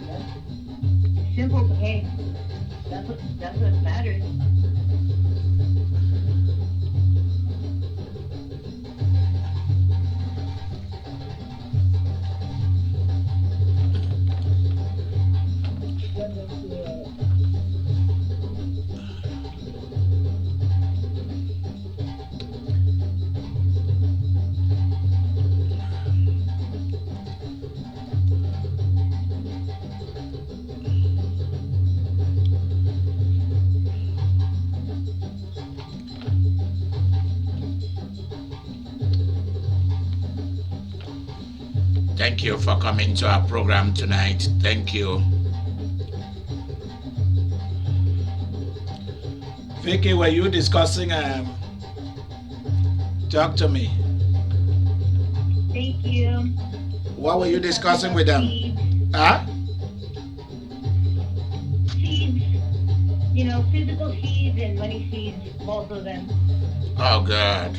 That's simple, but hey, that's what matters. Let me see it. Thank you for coming to our program tonight. Thank you. Vicky, were you discussing? Talk to me. Thank you. What were We're you discussing discussing about with them? seeds. Huh? Seeds, physical seeds and money seeds, both of them. Oh, God.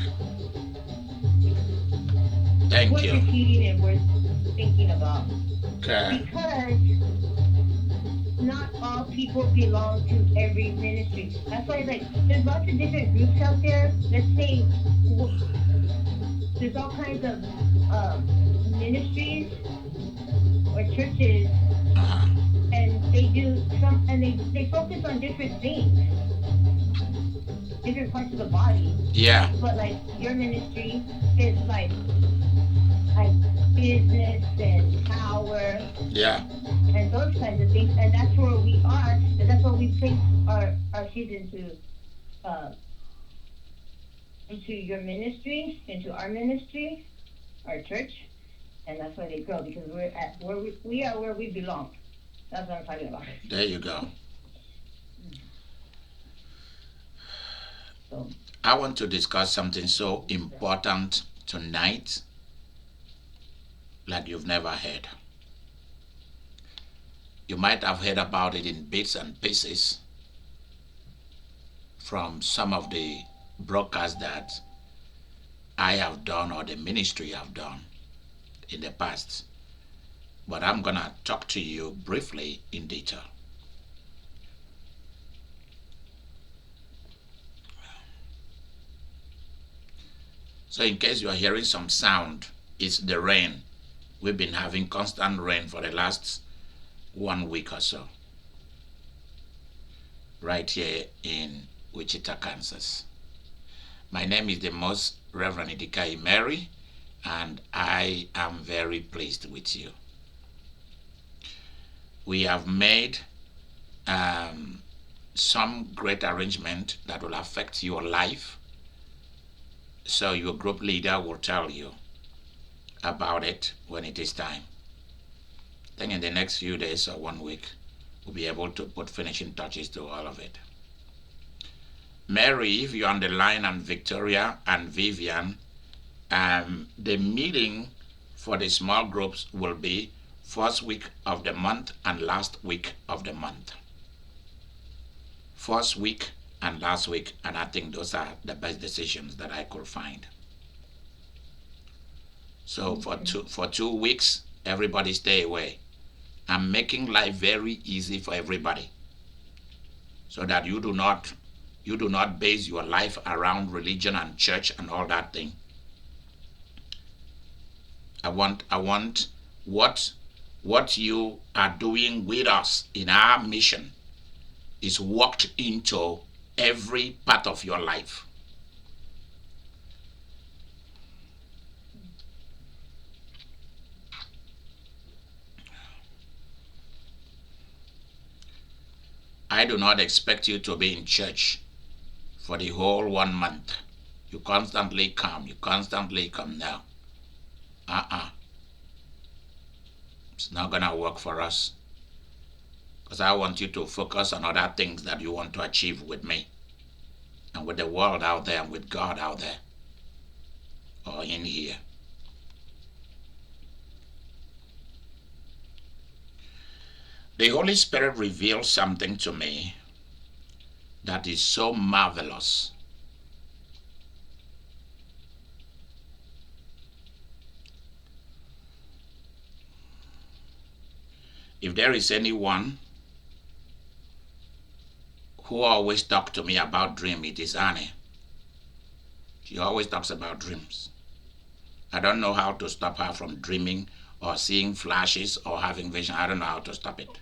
It's Thank worth you. repeating and worth thinking about. Okay. Because not all people belong to every ministry. That's why, like, there's lots of different groups out there. Let's say there's all kinds of ministries or churches, Uh-huh. and they focus on different things, different parts of the body. Yeah. But like your ministry is like business and power Yeah. and those kinds of things, and that's where we are, and that's what we place our seeds uh, into your ministry, into our ministry, our church, and that's why they grow because we're at where we are where we belong. That's what I'm talking about. There you go. So I want to discuss something so important tonight like you've never heard. You might have heard about it in bits and pieces from some of the broadcasts that I have done or the ministry have done in the past. But I'm going to talk to you briefly in detail. So, in case you are hearing some sound, it's the rain. We've been having constant rain for the last 1 week or so, right here in Wichita, Kansas. My name is the Most Reverend Idika Imeri, and I am very pleased with you. We have made um, some great arrangement that will affect your life. So your group leader will tell you about it when it is time. I think in the next few days or 1 week, we'll be able to put finishing touches to all of it. Mary, if you're on the line, and Victoria and Vivian, the meeting for the small groups will be first week of the month and last week of the month. First week and last week, and I think those are the best decisions that I could find. So for 2 weeks, everybody stay away. I'm making life very easy for everybody, so that you do not base your life around religion and church and all that thing. I want what you are doing with us in our mission is worked into every part of your life. I do not expect you to be in church for the whole 1 month. You constantly come now. Uh-uh. It's not gonna work for us. Because I want you to focus on other things that you want to achieve with me and with the world out there and with God out there or in here. The Holy Spirit revealed something to me that is so marvelous. If there is anyone who always talks to me about dream, it is Annie. She always talks about dreams. I don't know how to stop her from dreaming or seeing flashes or having vision. I don't know how to stop it.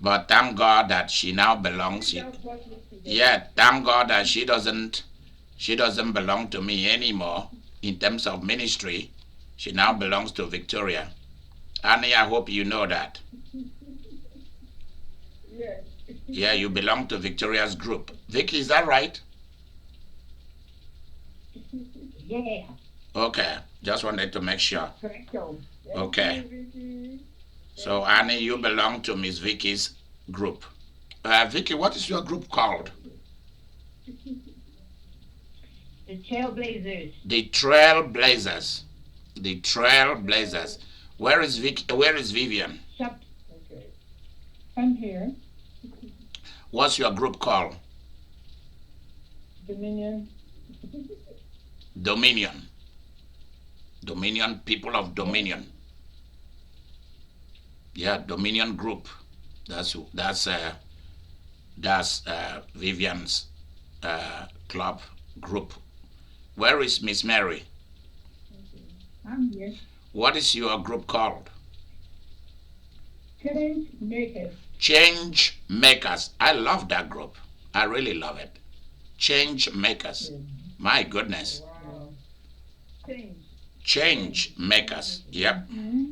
But thank God that she now belongs. Yeah, thank God that she doesn't belong to me anymore in terms of ministry. She now belongs to Victoria. Annie, I hope you know that. Yeah, you belong to Victoria's group. Vicky, is that right? Yeah. Okay, just wanted to make sure. Okay. So Annie, you belong to Miss Vicky's group. Vicky, what is your group called? The Trailblazers. The Trailblazers. The Trailblazers. Where is Vicky? Where is Vivian? Okay. I'm here. What's your group called? Dominion. Dominion. Dominion, people of Dominion. Yeah, Dominion group. That's Vivian's club group. Where is Miss Mary? I'm here. What is your group called? Change Makers. Change Makers. I love that group. I really love it. Change Makers. My goodness. Wow. Change Makers. Yep. Mm-hmm.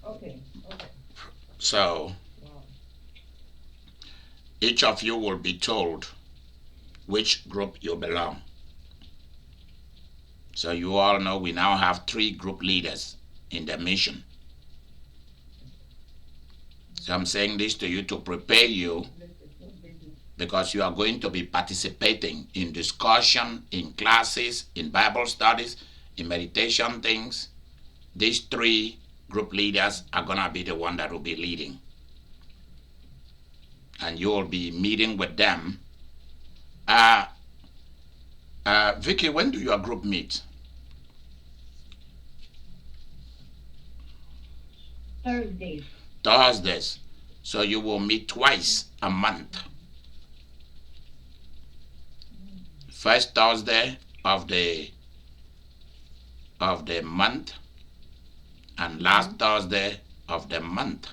Okay. So, each of you will be told which group you belong. So you all know we now have 3 group leaders in the mission. So I'm saying this to you to prepare you, because you are going to be participating in discussion, in classes, in Bible studies, in meditation things. These 3 group leaders are going to be the one that will be leading. And you will be meeting with them. Vicky, when do your group meet? Thursdays. So you will meet twice a month. First Thursday of the month and last Thursday of the month.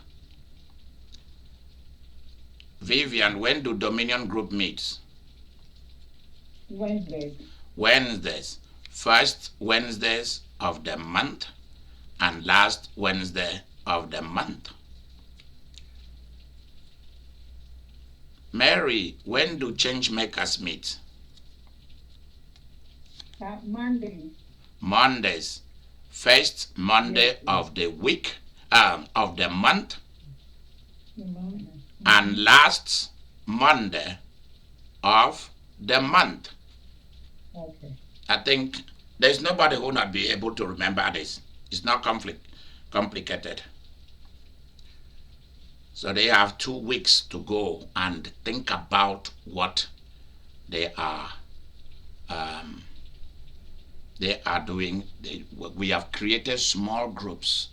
Vivian, when do Dominion group meet? Wednesdays. First Wednesdays of the month and last Wednesday of the month. Mary, when do change makers meet? Mondays. First Monday of the week, of the month, and last Monday of the month. Okay. I think there's nobody who will not be able to remember this. It's not complicated. So they have 2 weeks to go and think about what they are doing. We have created small groups,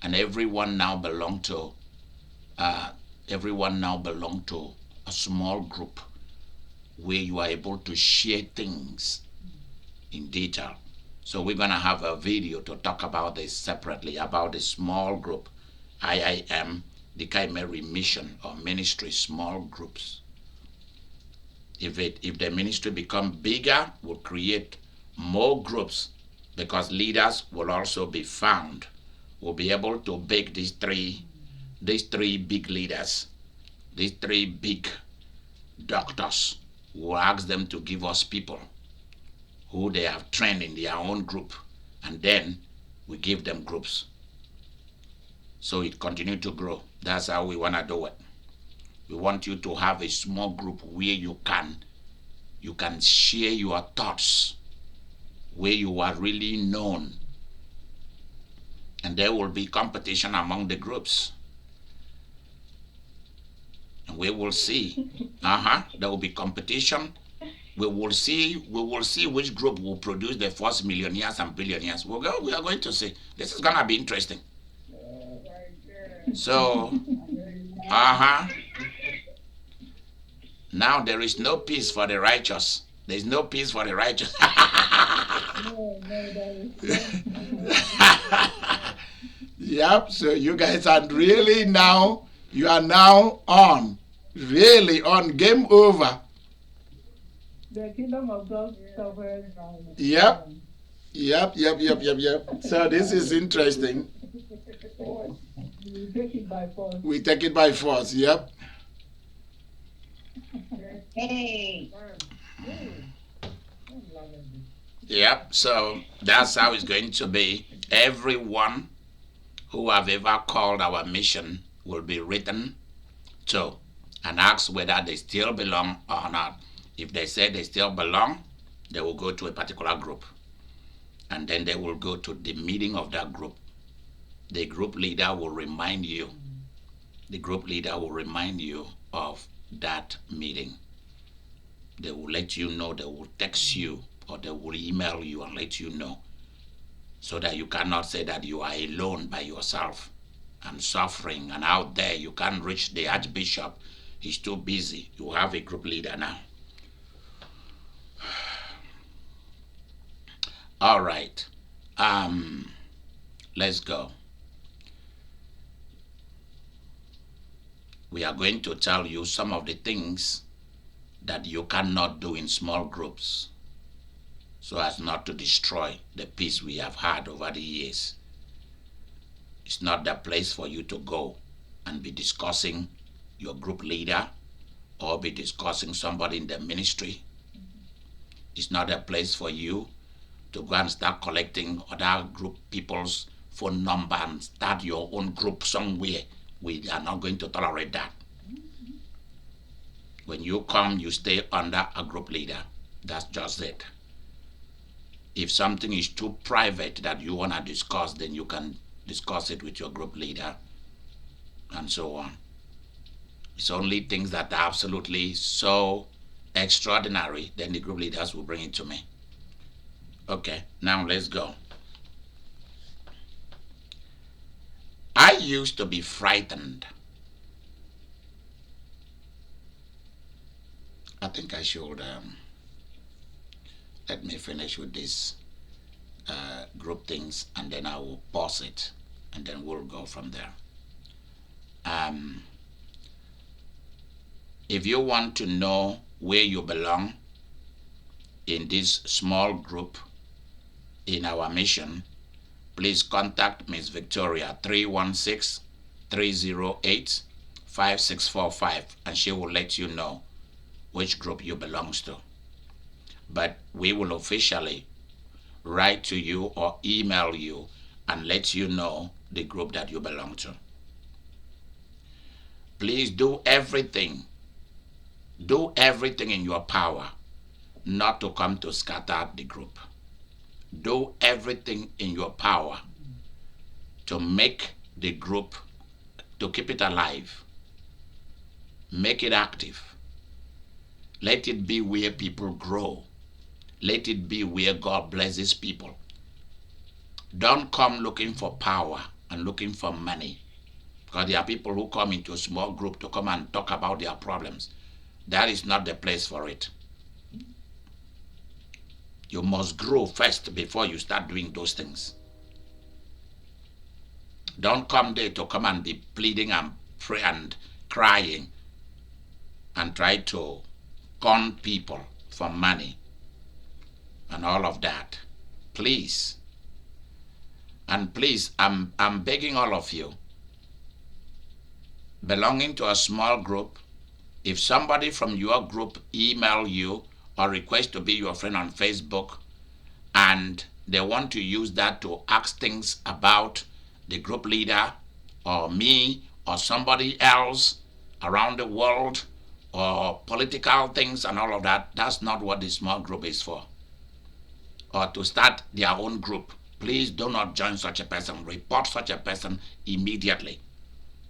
and everyone now belong to a small group where you are able to share things in detail. So we're going to have a video to talk about this separately, about the small group, IIM, Idika Imeri Mission or Ministry small groups. If the ministry become bigger, we'll create more groups, because leaders will also be found. We'll be able to bake these three big leaders, these 3 big doctors. We'll ask them to give us people who they have trained in their own group, and then we give them groups. So it continue to grow. That's how we want to do it. We want you to have a small group where you can share your thoughts, where you are really known. And there will be competition among the groups. And we will see. There will be competition We will see which group will produce the first millionaires and billionaires. We are going to see. This is gonna be interesting. So, uh-huh. Now there is no peace for the righteous. There is no peace for the righteous. Yep. So you guys are really now. You are now on. Really on. Game over. The kingdom of God suffers violence. Yep. So this is interesting. We take it by force. We take it by force. Yep. Hey. Yep. So that's how it's going to be. Everyone who have ever called our mission will be written to and asked whether they still belong or not. If they say they still belong, they will go to a particular group. And then they will go to the meeting of that group. The group leader will remind you. The group leader will remind you of that meeting. They will let you know, they will text you, or they will email you and let you know, so that you cannot say that you are alone by yourself and suffering and out there. You can't reach the Archbishop. He's too busy. You have a group leader now. All right. Let's go. We are going to tell you some of the things that you cannot do in small groups so as not to destroy the peace we have had over the years. It's not the place for you to go and be discussing your group leader or be discussing somebody in the ministry. It's not a place for you to go and start collecting other group people's phone number and start your own group somewhere. We are not going to tolerate that. When you come, you stay under a group leader. That's just it. If something is too private that you want to discuss, then you can discuss it with your group leader and so on. It's only things that are absolutely so extraordinary, then the group leaders will bring it to me. Okay, now let's go. I used to be frightened. I think I should let me finish with this group things, and then I will pause it, and then we'll go from there. If you want to know where you belong in this small group in our mission, please contact Miss Victoria 316-308-5645, and she will let you know which group you belong to. But we will officially write to you or email you and let you know the group that you belong to. Please do everything in your power not to come to scatter the group. Do everything in your power to make the group, to keep it alive. Make it active. Let it be where people grow. Let it be where God blesses people. Don't come looking for power and looking for money, because there are people who come into a small group to come and talk about their problems. That is not the place for it. You must grow first before you start doing those things. Don't come there to come and be pleading and pray and crying and try to con people for money and all of that. Please. And please, I'm begging all of you, belonging to a small group, if somebody from your group email you or request to be your friend on Facebook, and they want to use that to ask things about the group leader or me or somebody else around the world or political things and all of that, that's not what the small group is for. Or to start their own group. Please do not join such a person. Report such a person immediately.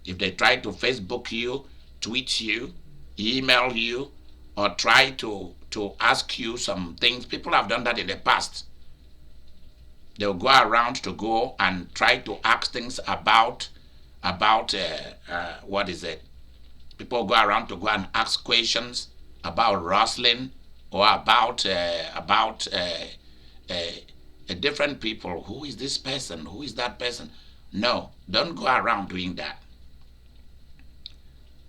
If they try to Facebook you, tweet you, email you, or try to to ask you some things. People have done that in the past. They'll go around to go and try to ask things about what is it? People go around to go and ask questions about wrestling or about different people. Who is this person? Who is that person? No, don't go around doing that.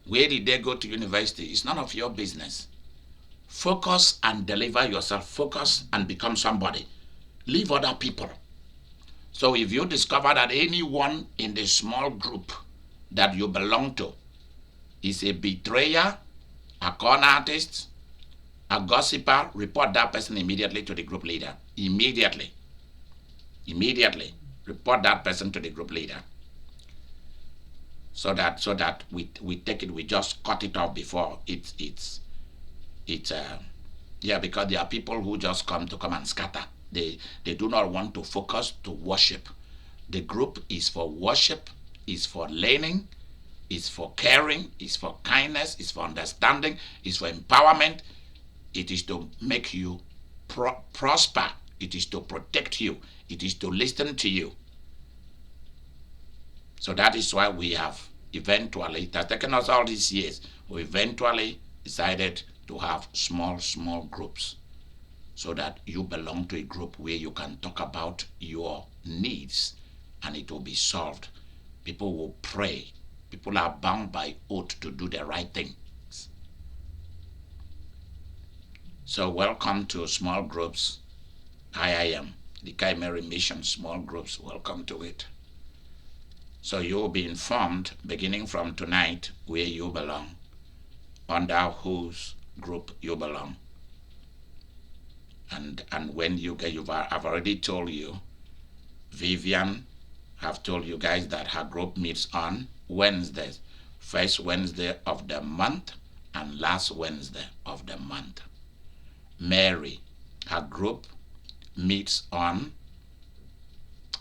Where did they go to university? It's none of your business. Focus and deliver yourself. Focus and become somebody. Leave other people. So if you discover that anyone in the small group that you belong to is a betrayer, a con artist, a gossiper, report that person immediately to the group leader. Immediately. Report that person to the group leader. So that we take it, we just cut it off before it's because there are people who just come and scatter. They do not want to focus to worship. The group is for worship, is for learning, is for caring, is for kindness, is for understanding, is for empowerment. It is to make you prosper. It is to protect you. It is to listen to you. So that is why we have eventually, it has taken us all these years, we eventually decided to have small groups so that you belong to a group where you can talk about your needs and it will be solved. People will pray. People are bound by oath to do the right things. So welcome to small groups. I am Idika Imeri Mission Small Groups. Welcome to it. So you will be informed beginning from tonight where you belong, under whose group you belong. And when you get, I've already told you, Vivian have told you guys that her group meets on Wednesdays, first Wednesday of the month and last Wednesday of the month. Mary, her group meets on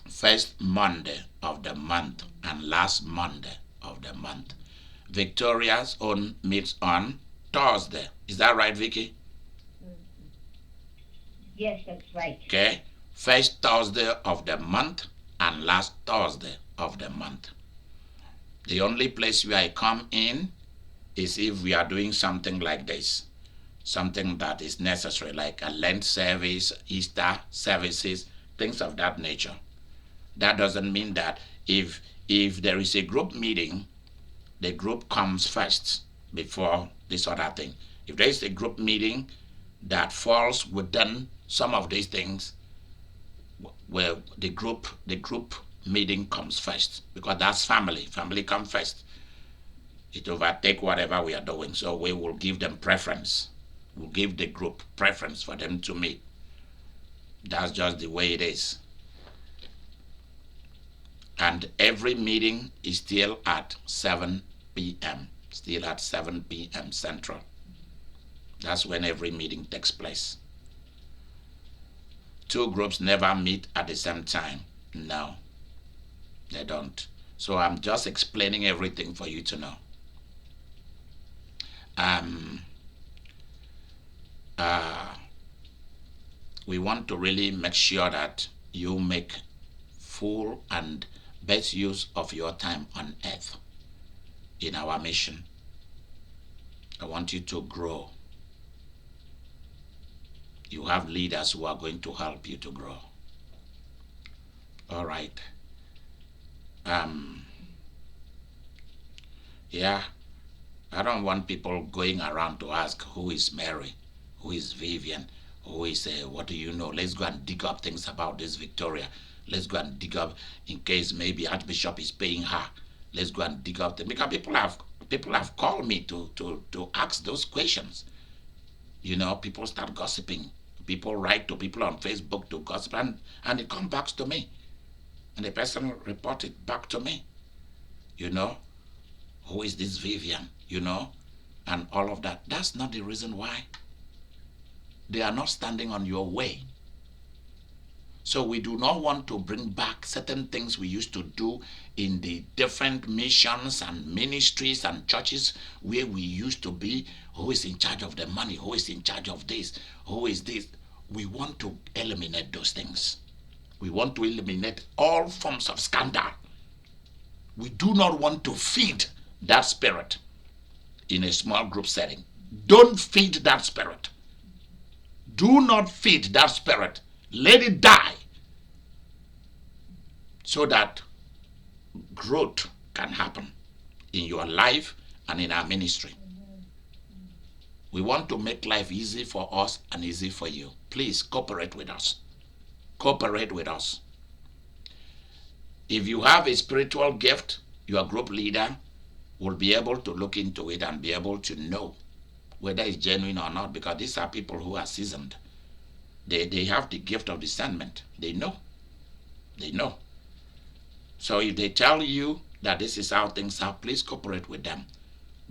first Monday of the month and last Monday of the month. Victoria's own meets on Thursday. Is that right, Vicky? Yes, that's right. Okay. First Thursday of the month and last Thursday of the month. The only place where I come in is if we are doing something like this. Something that is necessary, like a Lent service, Easter services, things of that nature. That doesn't mean that if there is a group meeting, the group comes first before this other thing. If there is a group meeting that falls within some of these things, where the group meeting comes first, because that's family. Family comes first. It overtake whatever we are doing, so we will give them preference. We'll give the group preference for them to meet. That's just the way it is. And every meeting is still at 7 p.m. Still at 7 p.m. Central. That's when every meeting takes place. Two groups never meet at the same time. No, they don't. So I'm just explaining everything for you to know. We want to really make sure that you make full and best use of your time on earth in our mission. I want you to grow. You have leaders who are going to help you to grow. All right. Yeah, I don't want people going around to ask who is Mary, who is Vivian, who is what do you know? Let's go and dig up things about this Victoria. Let's go and dig up in case maybe Archbishop is paying her. Let's go and dig up them, because people have called me to ask those questions. You know, people start gossiping. People write to people on Facebook to gossip, and it comes back to me. And the person reports it back to me. You know, who is this Vivian? You know, and all of that. That's not the reason why. They are not standing on your way. So we do not want to bring back certain things we used to do in the different missions and ministries and churches where we used to be. Who is in charge of the money? Who is in charge of this? Who is this? We want to eliminate those things. We want to eliminate all forms of scandal. We do not want to feed that spirit in a small group setting. Don't feed that spirit. Do not feed that spirit. Let it die so that growth can happen in your life and in our ministry. We want to make life easy for us and easy for you. Please cooperate with us. Cooperate with us. If you have a spiritual gift, your group leader will be able to look into it and be able to know whether it's genuine or not, because these are people who are seasoned. They have the gift of discernment. They know. They know. So if they tell you that this is how things are, please cooperate with them.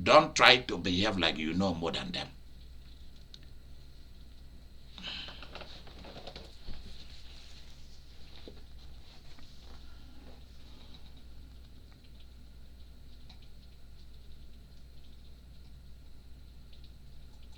Don't try to behave like you know more than them.